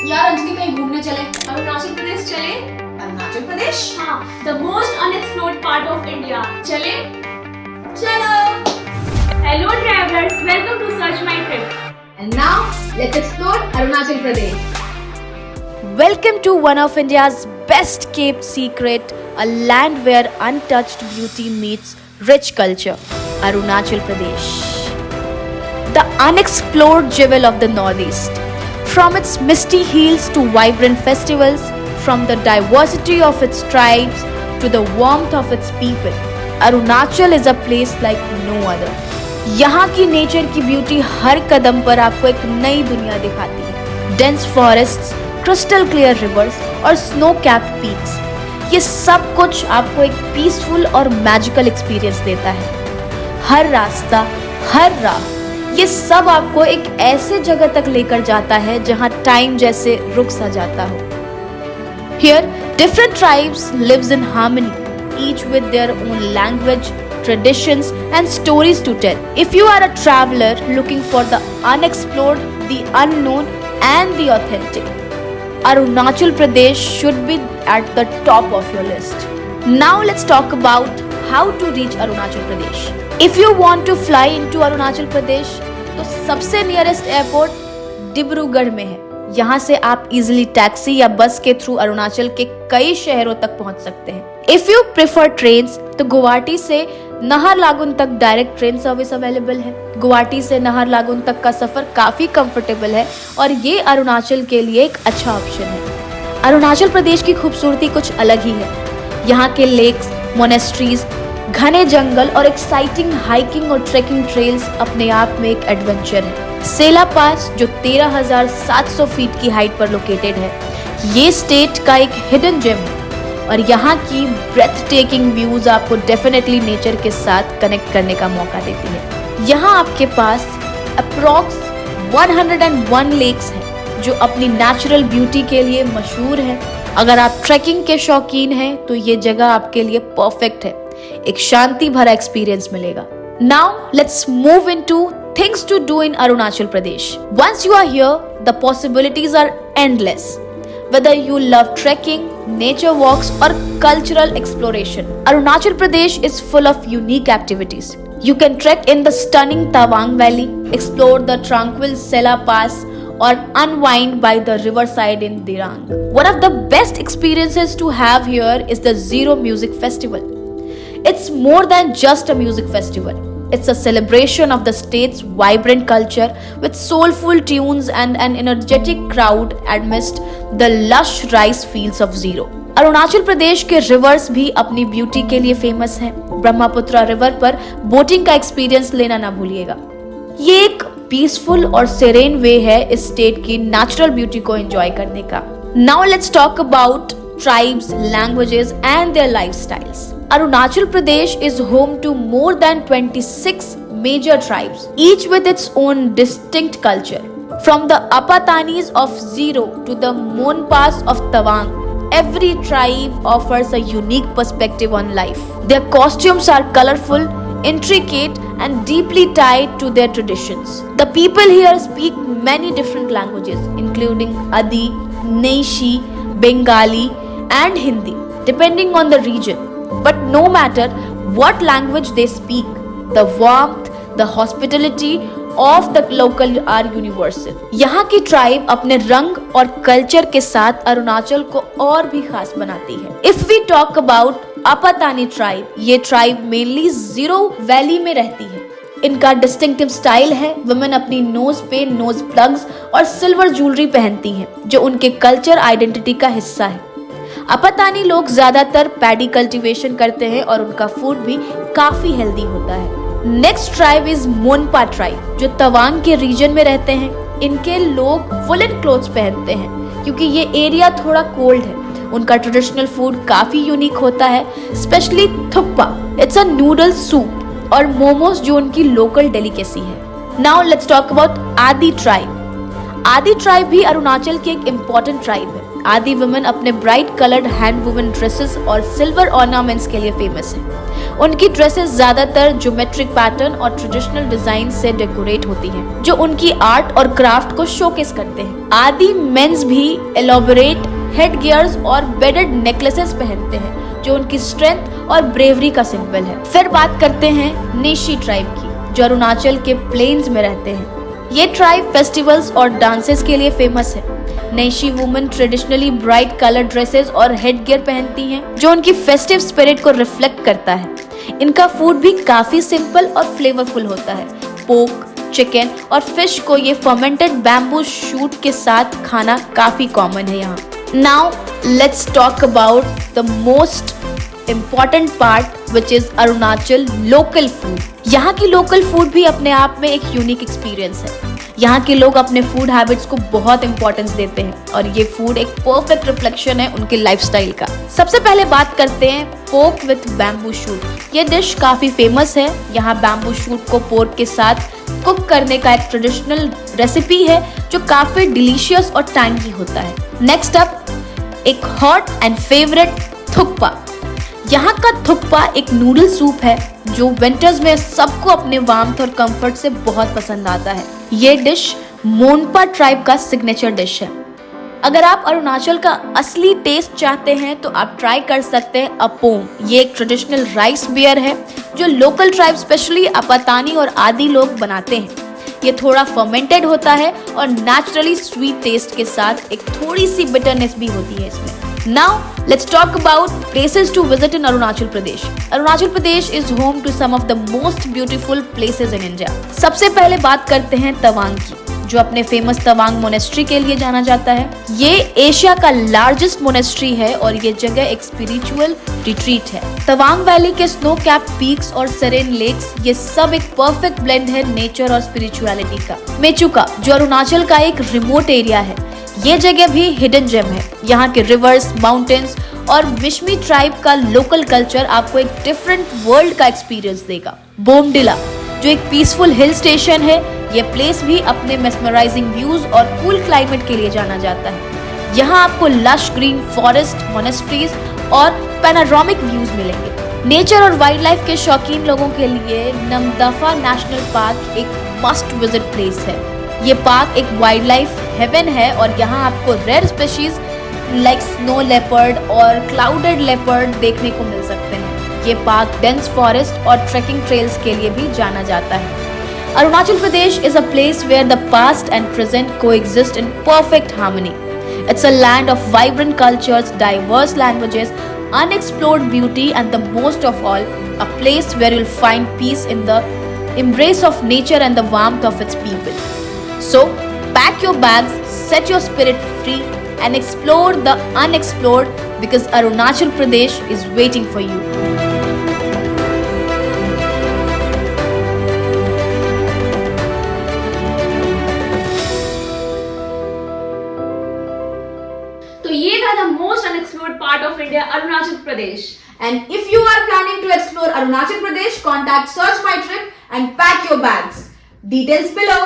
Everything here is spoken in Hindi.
यार अंजलि कहीं घूमने चले। अरुणाचल प्रदेश चले? अरुणाचल प्रदेश? हाँ, the most unexplored part of India. चले? चलो। Hello travelers, welcome to Search My Trip. And now let's explore Arunachal Pradesh. Welcome to one of India's best kept secret, a land where untouched beauty meets rich culture, Arunachal Pradesh. The unexplored jewel of the Northeast. From its misty hills to vibrant festivals, from the diversity of its tribes to the warmth of its people, Arunachal is a place like no other. यहाँ की नेचर की ब्यूटी हर कदम पर आपको एक नई दुनिया दिखाती है. Dense forests, crystal clear rivers और snow capped peaks. ये सब कुछ आपको एक पीसफुल और मैजिकल एक्सपीरियंस देता है. हर रास्ता, हर राह, ये सब आपको एक ऐसे जगह तक लेकर जाता है जहां टाइम जैसे रुक सा जाता हो. Here, different tribes lives in harmony, each with their own language, traditions and stories to tell. If you are a traveler looking for the unexplored, the unknown and the authentic, Arunachal Pradesh should be at the top of your list. Now let's talk about how to reach Arunachal Pradesh. If you want to fly into Arunachal Pradesh, तो सबसे नियरेस्ट एयरपोर्ट डिब्रूगढ़ में है. यहाँ से आप इजीली टैक्सी या बस के थ्रू अरुणाचल के कई शहरों तक पहुँच सकते हैं. इफ यू प्रेफर ट्रेन्स तो गुवाहाटी से नाहरलागुन तक डायरेक्ट ट्रेन सर्विस अवेलेबल है. गुवाहाटी से नाहरलागुन तक का सफर काफी कंफर्टेबल है और ये अरुणाचल के लिए एक अच्छा ऑप्शन है. अरुणाचल प्रदेश की खूबसूरती कुछ अलग ही है. यहाँ के लेक्स, मोनेस्ट्रीज, घने जंगल और एक्साइटिंग हाइकिंग और ट्रेकिंग ट्रेल्स अपने आप में एक एडवेंचर है. सेला पास जो 13,700 फीट की हाइट पर लोकेटेड है, ये स्टेट का एक हिडन जेम है और यहाँ की ब्रेथ टेकिंग व्यूज आपको डेफिनेटली नेचर के साथ कनेक्ट करने का मौका देती है. यहाँ आपके पास अप्रॉक्स 101 लेक्स हैं जो अपनी नेचुरल ब्यूटी के लिए मशहूर है. अगर आप ट्रैकिंग के शौकीन हैं तो ये जगह आपके लिए परफेक्ट है. एक शांति भरा एक्सपीरियंस मिलेगा. Now let's move into things to do in Arunachal Pradesh. Once you are here, the possibilities are endless. Whether you love trekking, nature walks or cultural exploration, Arunachal Pradesh is full of unique activities. You can trek in the stunning Tawang Valley, explore the tranquil Sela Pass or unwind by the riverside in Dirang. One of the best experiences to have here is the Zero Music Festival. It's more than just a music festival. It's a celebration of the state's vibrant culture with soulful tunes and an energetic crowd amidst the lush rice fields of Zero. Arunachal Pradesh के रिवर्स भी अपनी ब्यूटी के लिए फेमस हैं. ब्रह्मपुत्र रिवर पर बोटिंग का एक्सपीरियंस लेना ना भूलिएगा. ये एक पीसफुल और सेरेन वे है इस स्टेट की नेचुरल ब्यूटी को एंजॉय करने का. Now let's talk about tribes, languages and their lifestyles. Arunachal Pradesh is home to more than 26 major tribes, each with its own distinct culture. From the Apatanis of Zero to the Monpas of Tawang, every tribe offers a unique perspective on life. Their costumes are colorful, intricate and deeply tied to their traditions. The people here speak many different languages including Adi, Neishi, Bengali and Hindi, depending on the region. But no matter what language they speak, the warmth, the hospitality of the local are universal. यहाँ की ट्राइब अपने रंग और कल्चर के साथ अरुणाचल को और भी खास बनाती है. If we talk about Apatani tribe, ये ट्राइब मेनली जीरो वैली में रहती है. इनका डिस्टिंक्टिव स्टाइल है. वुमेन अपनी नोज पे नोज प्लग्स और सिल्वर ज्वेलरी पहनती हैं, जो उनके कल्चर आइडेंटिटी का हिस्सा है. अपतानी लोग ज्यादातर पैडी कल्टीवेशन करते हैं और उनका फूड भी काफी हेल्दी होता है. Next tribe is Monpa tribe जो तवांग के रीजन में रहते हैं. इनके लोग वुलन क्लोथ्स पहनते हैं क्योंकि ये एरिया थोड़ा कोल्ड है. उनका ट्रेडिशनल फूड काफी यूनिक होता है, specially thukpa. It's a noodle soup और मोमोज जो उनकी लोकल डेलिकेसी है. नाउ लेट्स टॉक अबाउट आदि ट्राइब. आदि ट्राइब भी अरुणाचल की एक इम्पोर्टेंट ट्राइब है. आदि वुमेन अपने bright coloured hand woven dresses और सिल्वर ऑर्नामेंट्स के लिए फेमस है। उनकी ड्रेसेस ज्यादातर ज्योमेट्रिक पैटर्न और ट्रेडिशनल डिजाइन से डेकोरेट होती हैं, जो उनकी आर्ट और क्राफ्ट को शोकेस करते हैं। आदि मेंस भी एलॉबरेट हेड गियर्स और बेडेड नेकलेसेस पहनते हैं, जो उनकी स्ट्रेंथ और ब्रेवरी का सिंबल है। फिर बात करते हैं नेशी ट्राइब की, जो अरुणाचल के प्लेन्स में रहते हैं। ये ट्राइब फेस्टिवल्स और डांसेस के लिए फेमस है। Nyishi women traditionally bright colour dresses और हेड गियर पहनती हैं, जो उनकी फेस्टिव स्पिरिट को रिफ्लेक्ट करता है। इनका फूड भी काफी सिंपल और फ्लेवरफुल होता है। पोर्क, चिकन और फिश को ये फर्मेंटेड बैम्बू शूट के साथ खाना काफी कॉमन है यहाँ। Now let's talk about the most important part which is Arunachal local food. यहाँ की लोकल फूड भी अपने आप में एक यूनिक एक्सपीरियंस है। यहाँ के लोग अपने फूड हैबिट्स को बहुत इंपॉर्टेंस देते हैं और ये फूड एक परफेक्ट रिफ्लेक्शन है उनके लाइफस्टाइल का। सबसे पहले बात करते हैं पोर्क विथ बैम्बू शूट। ये डिश काफी फेमस है। यहाँ बैम्बू शूट को पोर्क के साथ कुक करने का एक ट्रेडिशनल रेसिपी है, जो काफी डिलीशियस और टैंगी होता है। नेक्स्ट अप एक हॉट एंड फेवरेट थुक्पा। यहाँ का थुक्पा एक नूडल सूप है, जो विंटर्स में सबको अपने वार्मथ और कंफर्ट से बहुत पसंद आता है। ये डिश मोनपा ट्राइब का सिग्नेचर डिश है। अगर आप अरुणाचल का असली टेस्ट चाहते हैं तो आप ट्राई कर सकते हैं अपोम। ये एक ट्रेडिशनल राइस बियर है, जो लोकल ट्राइब स्पेशली अपातानी और आदि लोग बनाते हैं। ये थोड़ा फर्मेंटेड होता है और नेचुरली स्वीट टेस्ट के साथ एक थोड़ी सी बिटरनेस भी होती है इसमें। Now let's talk about places to visit in Arunachal Pradesh. Arunachal Pradesh is home to some of the most beautiful places in India. सबसे पहले बात करते हैं तवांग की, जो अपने फेमस तवांग मोनेस्ट्री के लिए जाना जाता है। ये एशिया का लार्जेस्ट मोनेस्ट्री है और ये जगह एक स्पिरिचुअल रिट्रीट है। तवांग वैली के स्नो कैप पीक्स और सेरेन लेक्स, ये सब एक परफेक्ट ब्लेंड है नेचर और स्पिरिचुअलिटी का। मेचुका, जो अरुणाचल का एक रिमोट एरिया है, ये जगह भी हिडन जेम है। यहाँ के रिवर्स, माउंटेन्स और मिशमी ट्राइब का लोकल कल्चर आपको एक डिफरेंट वर्ल्ड का एक्सपीरियंस देगा। बोमडिला, जो एक पीसफुल हिल स्टेशन है, ये प्लेस भी अपने मेस्मराइजिंग व्यूज और कूल क्लाइमेट के लिए जाना जाता है। यहाँ आपको लश ग्रीन फॉरेस्ट, मोनेस्ट्रीज और पैनोरामिक व्यूज मिलेंगे। नेचर और वाइल्ड लाइफ के शौकीन लोगों के लिए नमदफा नेशनल पार्क एक मस्ट विजिट प्लेस है। ये पार्क एक वाइल्ड लाइफ हेवन है और यहाँ आपको rare species like snow leopard और क्लाउडेड लेपर्ड देखने को मिल सकते हैं। ये पार्क डेंस फॉरेस्ट और ट्रेकिंग ट्रेल्स के लिए भी जाना जाता है। Arunachal Pradesh is a place where the past and present coexist in perfect harmony. It's a land of vibrant cultures, diverse languages, unexplored beauty, and the most of all, a place where you'll find peace in the embrace of nature and the warmth of its people. So, pack your bags, set your spirit free, and explore the unexplored because Arunachal Pradesh is waiting for you. तो ये था the most unexplored part of India, Arunachal Pradesh. And if you are planning to explore Arunachal Pradesh, contact Search My Trip and pack your bags. Details below.